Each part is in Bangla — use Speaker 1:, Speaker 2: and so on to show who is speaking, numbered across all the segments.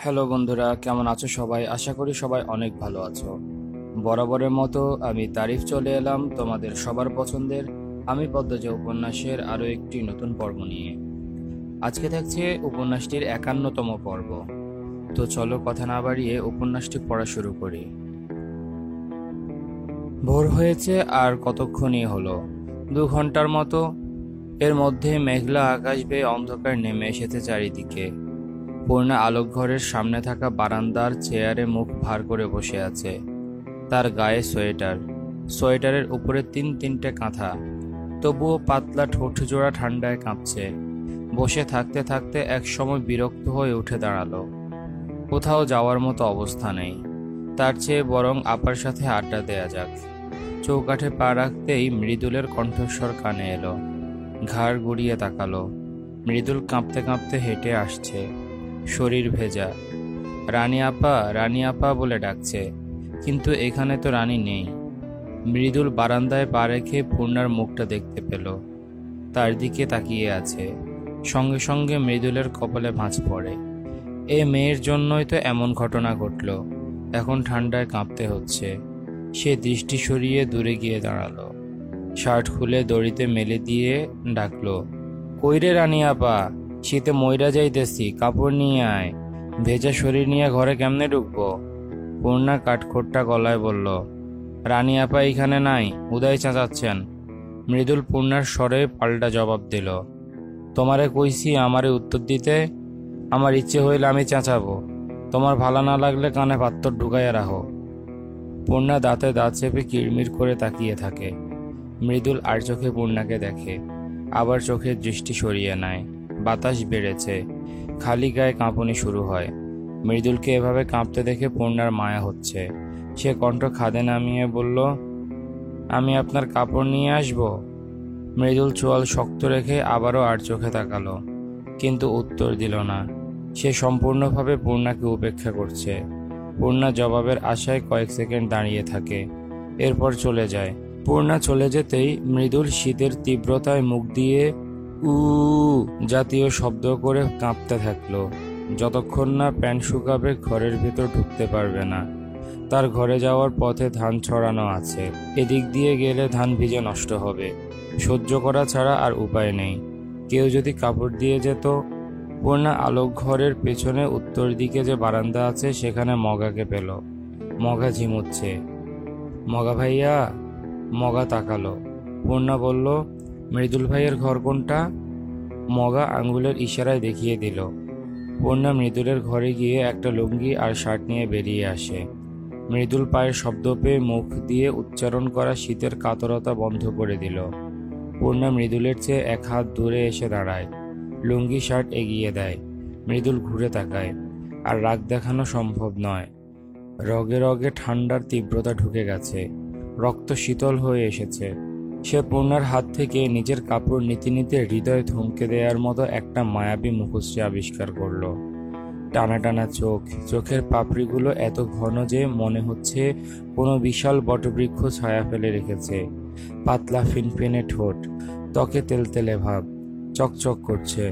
Speaker 1: হ্যালো বন্ধুরা, কেমন আছো সবাই? আশা করি সবাই অনেক ভালো আছো। বরাবরের মতো আমি তারিফ চলে এলাম তোমাদের সবার পছন্দের আমি পদ্মজা উপন্যাসের আরো একটি নতুন পর্ব নিয়ে। আজকে থাকছে উপন্যাসটির 51তম পর্ব। তো চলো কথা না বাড়িয়ে উপন্যাসটি পড়া শুরু করি। ভোর হয়েছে আর কতক্ষণই হলো, 2 ঘন্টার মতো। এর মধ্যে মেঘলা আকাশ বেয়ে অন্ধকার নেমে এসেছে চারিদিকে। পূর্ণা আলোকঘরের সামনে থাকা বারান্দার চেয়ারে মুখ ভার করে বসে আছে। তার গায়ে সোয়েটার, সোয়েটারের উপরে তিনটে কাঁথা, তবুও পাতলা ঠোঁটজোড়া ঠান্ডায় কাঁপছে। বসে থাকতে থাকতে এক সময় বিরক্ত হয়ে উঠে দাঁড়ালো। কোথাও যাওয়ার মতো অবস্থা নেই, তার চেয়ে বরং আপার সাথে আড্ডা দেয়া যাক। চৌকাঠে পা রাখতেই মৃদুলের কণ্ঠস্বর কানে এলো। ঘাড় ঘুরিয়ে তাকালো। মৃদুল কাঁপতে কাঁপতে হেঁটে আসছে, শরীর ভেজা। রানী আপা বলে ডাকছে, কিন্তু এখানে তো রানী নেই। মৃদুল বারান্দায় পা রেখে পূর্ণার মুখটা দেখতে পেল, তার দিকে তাকিয়ে আছে। সঙ্গে সঙ্গে মৃদুলের কপালে ভাঁজ পড়ে। এ মেয়ের জন্যই তো এমন ঘটনা ঘটল, এখন ঠান্ডায় কাঁপতে হচ্ছে। সে দৃষ্টি সরিয়ে দূরে গিয়ে দাঁড়ালো, শার্ট খুলে দড়িতে মেলে দিয়ে ডাকলো, কইরে রানী আপা, শীতে মইরা যাইতেছি, কাপড় নিয়ে আয়। ভেজা শরীর নিয়ে ঘরে কেমনে ঢুকবো? পূর্ণা কাঠখোট্টা গলায় বলল, রানী আপা এখানে নাই, উদয় চেঁচাচ্ছেন। মৃদুল পূর্ণার স্বরে পাল্টা জবাব দিল, তোমারে কইছি আমারে উত্তর দিতে। আমার ইচ্ছে হইলে আমি চেঁচাবো, তোমার ভালো না লাগলে কানে পাত্তর ঢুকাইয়া রাখো। পূর্ণা দাঁতে দাঁত চেপে কিড়মির করে তাকিয়ে থাকে। মৃদুল আর চোখে পূর্ণাকে দেখে, আবার চোখের দৃষ্টি সরিয়ে নেয়। বাতাস বেড়েছে, খালি গায়ে কাঁপুনি শুরু হয়। মৃদুলকে এভাবে কাঁপতে দেখে পূর্ণার মায়া হচ্ছে। সে কণ্ঠ খাদে নামিয়ে বলল, আমি আপনার কাপড় নিয়ে আসব। মৃদুল চোয়াল শক্ত রেখে আবারও আর চোখে তাকালো, কিন্তু উত্তর দিল না। সে সম্পূর্ণভাবে পূর্ণাকে উপেক্ষা করছে। পূর্ণা জবাবের আশায় কয়েক সেকেন্ড দাঁড়িয়ে থাকে, এরপর চলে যায়। পূর্ণা চলে যেতেই মৃদুল শীতের তীব্রতায় মুখ দিয়ে উ জাতীয় শব্দ করে কাঁপতে থাকলো, যতক্ষণ না প্যান্ট শুকাবে ঘরের ভেতর ঢুকতে পারবে না। তার ঘরে যাওয়ার পথে ধান ছড়ানো আছে, এদিক দিয়ে গেলে ধান ভিজে নষ্ট হবে। সহ্য করা ছাড়া আর উপায় নেই। কেউ যদি কাপড় দিয়ে যেত। পূর্ণা আলোক ঘরের পেছনে উত্তর দিকে যে বারান্দা আছে সেখানে মগাকে পেল। মগা ঝিমুচ্ছে। মগা ভাইয়া। মগা তাকালো। পূর্ণা বলল, মৃদুল ভাইয়ের ঘর কোনটা? মগা আঙ্গুলের ইশারায় দেখিয়ে দিল। পূর্ণা মৃদুলের ঘরে গিয়ে একটা লুঙ্গি আর শার্ট নিয়ে বেরিয়ে আসে। মৃদুল পায়ের শব্দ পেয়ে মুখ দিয়ে উচ্চারণ করা শীতের কাতরতা বন্ধ করে দিল। পূর্ণা মৃদুলের চেয়ে এক হাত দূরে এসে দাঁড়ায়, লুঙ্গি শার্ট এগিয়ে দেয়। মৃদুল ঘুরে তাকায়, আর রাগ দেখানো সম্ভব নয়। রগে রগে ঠান্ডার তীব্রতা ঢুকে গেছে, রক্ত শীতল হয়ে এসেছে। সে পূর্ণার হাত থেকে নিজের কাপড় নিতে নিতে হৃদয় থমকে দেওয়ার মতো একটা মায়াবী মুখশ্রী আবিষ্কার করলো। টানা টানা চোখ, চোখের পাপড়িগুলো এত ঘন যে মনে হচ্ছে কোনো বিশাল বটবৃক্ষ ছায়া ফেলে রেখেছে। পাতলা ফিনফিনে ঠোঁট, ত্বকে তেলতেলে ভাব, চকচক করছে।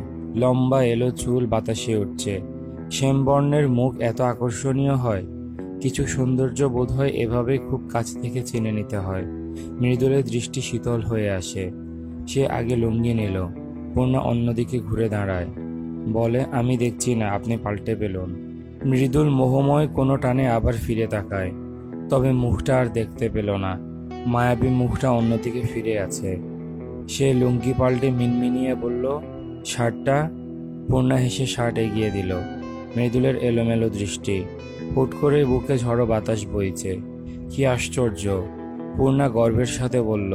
Speaker 1: লম্বা এলো চুল বাতাসে উঠছে। শ্যামবর্ণের মুখ এত আকর্ষণীয় হয়। কিছু সৌন্দর্য বোধ হয় এভাবে খুব কাছ থেকে চিনে নিতে হয়। মৃদুলের দৃষ্টি শীতল হয়ে আসে। সে আগে লুঙ্গি নিল। পূর্ণা অন্যদিকে ঘুরে দাঁড়ায়, বলে, আমি দেখছি না, আপনি পাল্টে পেলুন। মৃদুল মোহময় কোনো টানে আবার ফিরে তাকায়, তবে মুখটা আর দেখতে পেল না। মায়াবী মুখটা অন্যদিকে ফিরে আছে। সে লুঙ্গি পাল্টে মিনমিনিয়ে বলল, শার্টটা? পূর্ণা হেসে শার্ট এগিয়ে দিল। মৃদুলের এলোমেলো দৃষ্টি, হুট করে বুকে ঝড়ো বাতাস বইছে। কি আশ্চর্য! পূর্ণা গর্বের সাথে বলল,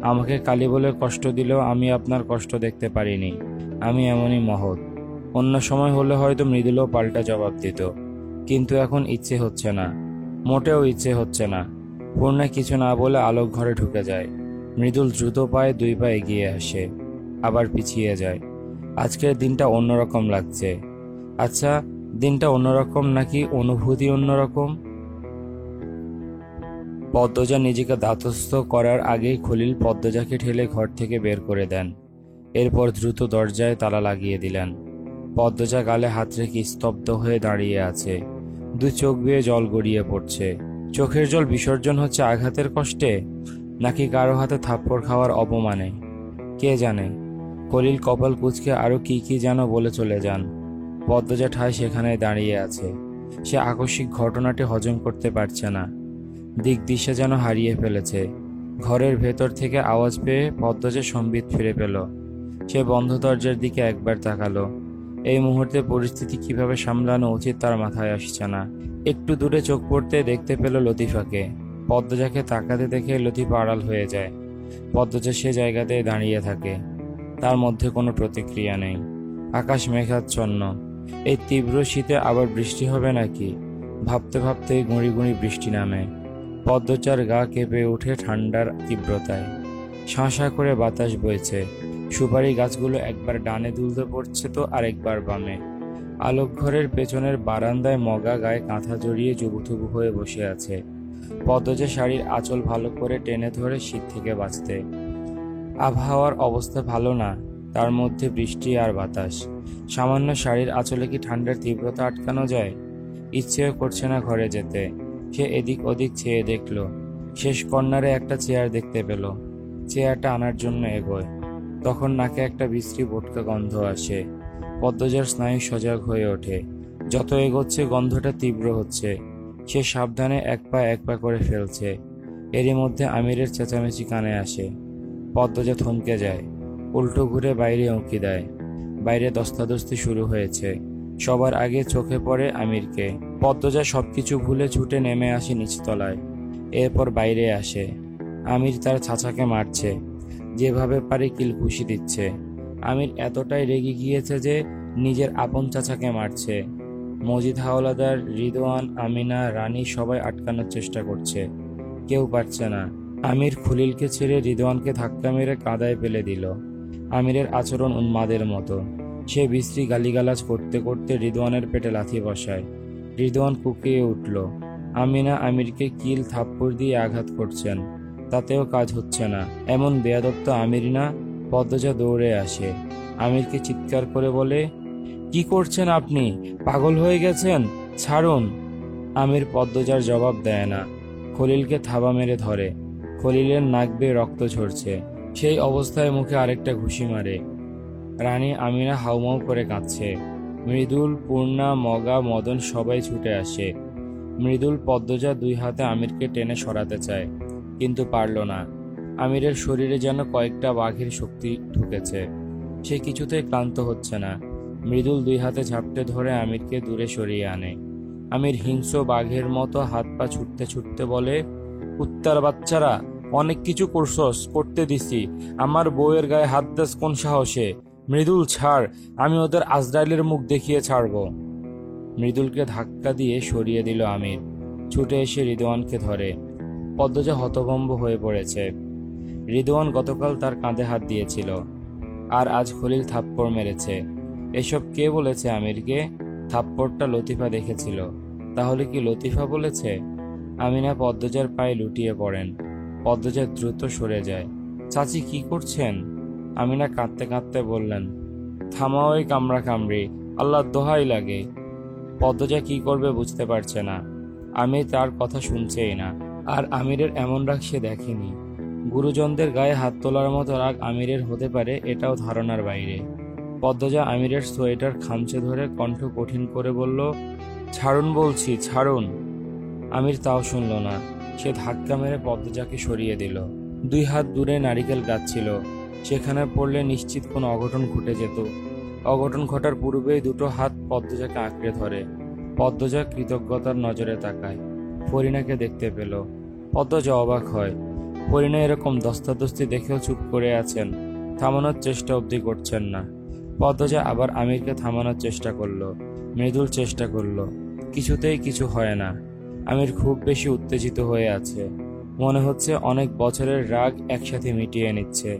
Speaker 1: আমাকে কালী বলে কষ্ট দিলেও আমি আপনার কষ্ট দেখতে পারিনি। আমি এমনই মহৎ। অন্য সময় হলে হয়তো মৃদুলও পাল্টা জবাব দিত, কিন্তু এখন ইচ্ছে হচ্ছে না, মোটেও ইচ্ছে হচ্ছে না। পূর্ণা কিছু না বলে আলোক ঘরে ঢুকে যায়। মৃদুল দ্রুত পায়ে 2 পা এগিয়ে আসে, আবার পিছিয়ে যায়। আজকের দিনটা অন্যরকম লাগছে। আচ্ছা, দিনটা অন্যরকম নাকি অনুভূতি অন্যরকম? পদ্মজা নিজেকে ধাতস্থ করার আগেই খলিল পদ্মজাকে ঠেলে ঘর থেকে বের করে দেন। এরপর দ্রুত দরজায় তালা লাগিয়ে দিলেন। পদ্মজা গালে হাত রেখে স্তব্ধ হয়ে দাঁড়িয়ে আছে। দুই চোখ বেয়ে জল গড়িয়ে পড়ছে। চোখের জল বিসর্জন হচ্ছে আঘাতের কষ্টে, নাকি কারো হাতে থাপ্পড় খাওয়ার অপমানে, কে জানে। খলিল কপাল কুঁচকে আরো কি কি যেন বলে চলে যান। পদ্মজা ঠায় সেখানে দাঁড়িয়ে আছে। সে আকস্মিক ঘটনাটি হজম করতে পারছে না। দিক দিশা যেন হারিয়ে ফেলেছে। ঘরের ভেতর থেকে আওয়াজ পেয়ে পদ্মজা সম্বিত ফিরে পেল। সে বন্ধ দরজার দিকে একবার তাকালো। এই মুহূর্তে পরিস্থিতি কিভাবে সামলানো উচিত তার মাথায় আসছে না। একটু দূরে চোখ পড়তে দেখতে পেল লতিফাকে। পদ্মজাকে তাকাতে দেখে লতিফা আড়াল হয়ে যায়। পদ্মজা সে জায়গাতে দাঁড়িয়ে থাকে। তার মধ্যে কোনো প্রতিক্রিয়া নেই। আকাশ মেঘাচ্ছন্ন। এই তীব্র শীতে আবার বৃষ্টি হবে নাকি ভাবতে ভাবতে গুঁড়ি গুঁড়ি বৃষ্টি নামে। পদ্মজার গা কেঁপে ওঠে ঠান্ডার তীব্রতায়। শাঁ করে বাতাস বইছে। সুপারি গাছগুলো একবার ডানে দুলতে পড়ছে তো আরেকবার বামে। আলোক ঘরের পেছনের বারান্দায় মগা গায়ে কাঁথা জড়িয়ে জুবুথুবু হয়ে বসে আছে। পদ্মজা শাড়ির আঁচল ভালো করে টেনে ধরে শীত থেকে বাঁচতে। আবহাওয়ার অবস্থা ভালো না, তার মধ্যে বৃষ্টি আর বাতাস। সামান্য শাড়ির আঁচলে কি ঠান্ডার তীব্রতা আটকানো যায়? ইচ্ছেও করছে না ঘরে যেতে। সে এদিক ওদিক চেয়ে দেখল। শেষ কর্নারে একটা চেয়ার দেখতে পেল। চেয়ারটা আনার জন্য এগোয়। তখন নাকে একটা বিশ্রী বোটকা গন্ধ আসে। পদ্মজার স্নায়ু সজাগ হয়ে ওঠে। যত এগোচ্ছে গন্ধটা তীব্র হচ্ছে। সে সাবধানে এক পা করে ফেলছে। এরই মধ্যে আমিরের চেঁচামেচি কানে আসে। পদ্মজা থমকে যায়। উল্টো ঘুরে বাইরে উঁকি দেয়। বাইরে ধস্তাধস্তি শুরু হয়েছে। সবার আগে চোখে পড়ে আমিরকে। পদ্মজা সবকিছু ভুলে ছুটে নেমে আসে নিচতলায়। এরপর বাইরে আসে। আমির তার চাচাকে মারছে, যেভাবে পারে কিল ঘুষি দিচ্ছে। আমির এতটাই রেগে গিয়েছে যে নিজের আপন চাচাকে মারছে। মজিদ হাওলাদার, রিদওয়ান, আমিনা, রানী সবাই আটকানোর চেষ্টা করছে, কেউ পারছে না। আমির খলিলকে ছেড়ে রিদওয়ানকে ধাক্কা মেরে কাদায় ফেলে দিল। আমিরের আচরণ উন্মাদের মতো। সে বিশ্রী গালিগালাজ করতে করতে রিদওয়ানের পেটে লাথি বসায়। রিদওয়ান কুকিয়ে উঠল। আমিনা আমিরকে কিল থাপ্পড় দিয়ে আঘাত করছেন, তাতেও কাজ হচ্ছে না। এমন বেয়াদব তো আমির না। পদ্মজা দৌড়ে আসে। আমিরকে চিৎকার করে বলে, কি করছেন আপনি? পাগল হয়ে গেছেন? ছাড়ুন। আমির পদ্মজার জবাব দেয় না। খলিলকে থাবা মেরে ধরে। খলিলের নাক বেয়ে রক্ত ঝরছে। সেই অবস্থায় মুখে আরেকটা ঘুষি মারে। রানী আমিনা হাউমাউ করে কাঁদছে। মৃদুল, পূর্ণা, মগা, মদন সবাই ছুটে আসে। মৃদুল পদ্মজা দুই হাতে আমিরকে টেনে সরাতে চায়, কিন্তু পারল না। আমিরের শরীরে যেন কয়েকটা বাঘের শক্তি ঢুকেছে। সে কিছুতেই ক্লান্ত হচ্ছে না। মৃদুল দুই হাতে ঝাপটে ধরে আমিরকে দূরে সরিয়ে আনে। আমির হিংস্র বাঘের মতো হাত পা ছুটতে ছুটতে বলে, কুত্তার বাচ্চারা, অনেক কিছু করতে দিছি। আমার বউয়ের গায়ে হাত দাস কোন সাহসে? মৃদুল ছাড়, আমি ওদের আজরাইলের মুখ দেখিয়ে ছাড়ব। মৃদুলকে ধাক্কা দিয়ে সরিয়ে দিল আমির। ছুটে এসে রিদওয়ানকে ধরে। পদ্মজা হতভম্ব হয়ে পড়েছে। রিদওয়ান গতকাল তার কাঁধে হাত দিয়েছিল, আর আজ খলিল থাপ্পড় মেরেছে। এসব কে বলেছে আমিরকে? থাপ্পড়টা লতিফা দেখেছিল। তাহলে কি লতিফা বলেছে? আমিনা পদ্মজার পায়ে লুটিয়ে পড়েন। পদ্মজা দ্রুত সরে যায়। চাচি, কি করছেন? আমিনা কাঁদতে কাঁদতে বললেন, থামাও এই কামড়া কামড়ি, আল্লাহর দোহাই লাগে। পদ্মজা কি করবে বুঝতে পারছে না। আমির তার কথা শুনছেই না। আর আমিরের এমন রাগ সে দেখেনি। গুরুজনদের গায়ে হাত তোলার মতো রাগ আমিরের হতে পারে, এটাও ধারণার বাইরে। পদ্মজা আমিরের সোয়েটার খামচে ধরে কণ্ঠ কঠিন করে বলল, ছাড়ুন বলছি, ছাড়ুন। আমির তাও শুনল না। সে ধাক্কা মেরে পদ্মজাকে সরিয়ে দিল। দুই হাত দূরে নারিকেল গাছ ছিল। সেখানে পড়লে নিশ্চিত কোনো অঘটন ঘটে যেত। অঘটন ঘটার পূর্বেই দুটো হাত পদ্মজাকে আঁকড়ে ধরে। পদ্মজা কৃতজ্ঞতার নজরে তাকায়। ফরিনাকে দেখতে পেল। পদ্মজা অবাক হয়। ফরিনা এরকম ধস্তাধস্তি দেখেও চুপ করে আছেন, থামানোর চেষ্টা অবধি করছেন না। পদ্মজা আবার আমিরকে থামানোর চেষ্টা করলো। মৃদুল চেষ্টা করলো, কিছুতেই কিছু হয় না। আমির খুব বেশি উত্তেজিত হয়ে আছে। মনে হচ্ছে অনেক বছরের রাগ একসাথে মিটিয়ে নিচ্ছে।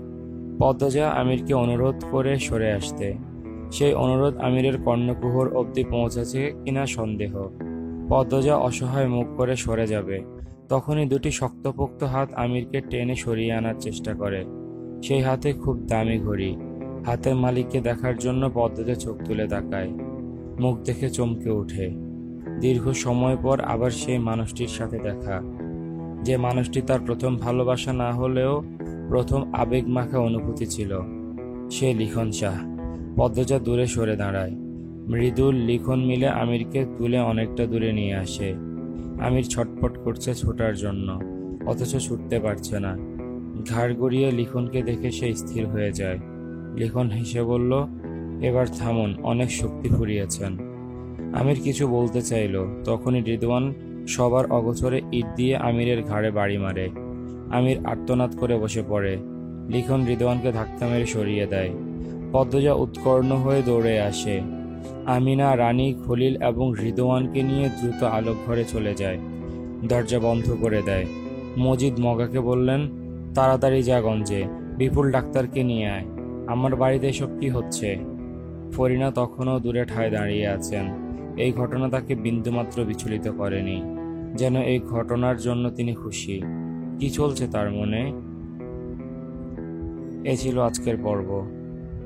Speaker 1: পদ্মজা আমিরকে অনুরোধ করে সরে আসতে। সেই অনুরোধ আমিরের কর্ণকুহর অবধি পৌঁছেছে কিনা সন্দেহ। পদ্মজা অসহায় মুখ করে সরে যাবে, তখনই দুটি শক্তপোক্ত হাত আমিরকে টেনে সরিয়ে আনার চেষ্টা করে। সেই হাতে খুব দামি ঘড়ি। হাতের মালিককে দেখার জন্য পদ্মজা চোখ তুলে তাকায়। মুখ দেখে চমকে ওঠে। দীর্ঘ সময় পর আবার সেই মানুষটির সাথে দেখা, যে মানুষটি তার প্রথম ভালোবাসা না হলেও প্রথম আবেগ মাখা অনুভূতি ছিল। সে লিখন শাহ। পদ্মজা দূরে সরে দাঁড়ায়। মৃদুল লিখন মিলে আমিরকে তুলে অনেকটা দূরে নিয়ে আসে। আমির ছটফট করছে ছোটার জন্য, অথচ ছুটতে পারছে না। ঘাড় গড়িয়ে লিখনকে দেখে সে স্থির হয়ে যায়। লিখন হেসে বলল, এবার থামুন, অনেক শক্তি ফুরিয়েছেন। আমির কিছু বলতে চাইল, তখনই রিদওয়ান সবার অগোচরে ইট দিয়ে আমিরের ঘাড়ে বাড়ি মারে। আমির আর্তনাদ করে বসে পড়ে। লিখন রিদওয়ানকে ধাক্কা মেরে সরিয়ে দেয়। পদ্মজা উৎকর্ণ হয়ে দৌড়ে আসে। আমিনা, রানী, খলিল এবং রিদওয়ানকে নিয়ে দ্রুত আলোক ঘরে চলে যায়। দরজা বন্ধ করে দেয়। মজিদ মগাকে বললেন, তাড়াতাড়ি যা গঞ্জে, বিপুল ডাক্তারকে নিয়ে আয়। আমার বাড়িতে এসব কি হচ্ছে? ফরিনা তখনও দূরে ঠায় দাঁড়িয়ে আছেন। এই ঘটনা তাকে বিন্দুমাত্র বিচলিত করেনি, যেন এই ঘটনার জন্য তিনি খুশি। কি চলছে তার মনে? এ ছিল আজকের পর্ব।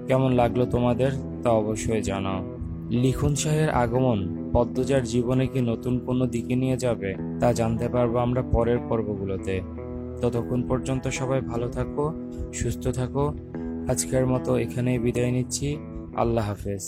Speaker 1: কেমন লাগলো তোমাদের তা অবশ্যই জানাও। লিখন শাহের আগমন পদ্মজার জীবনে কি নতুন কোনো দিকে নিয়ে যাবে তা জানতে পারবো আমরা পরের পর্বগুলোতে। ততক্ষণ পর্যন্ত সবাই ভালো থাকো, সুস্থ থাকো। আজকের মতো এখানেই বিদায় নিচ্ছি। আল্লাহ হাফেজ।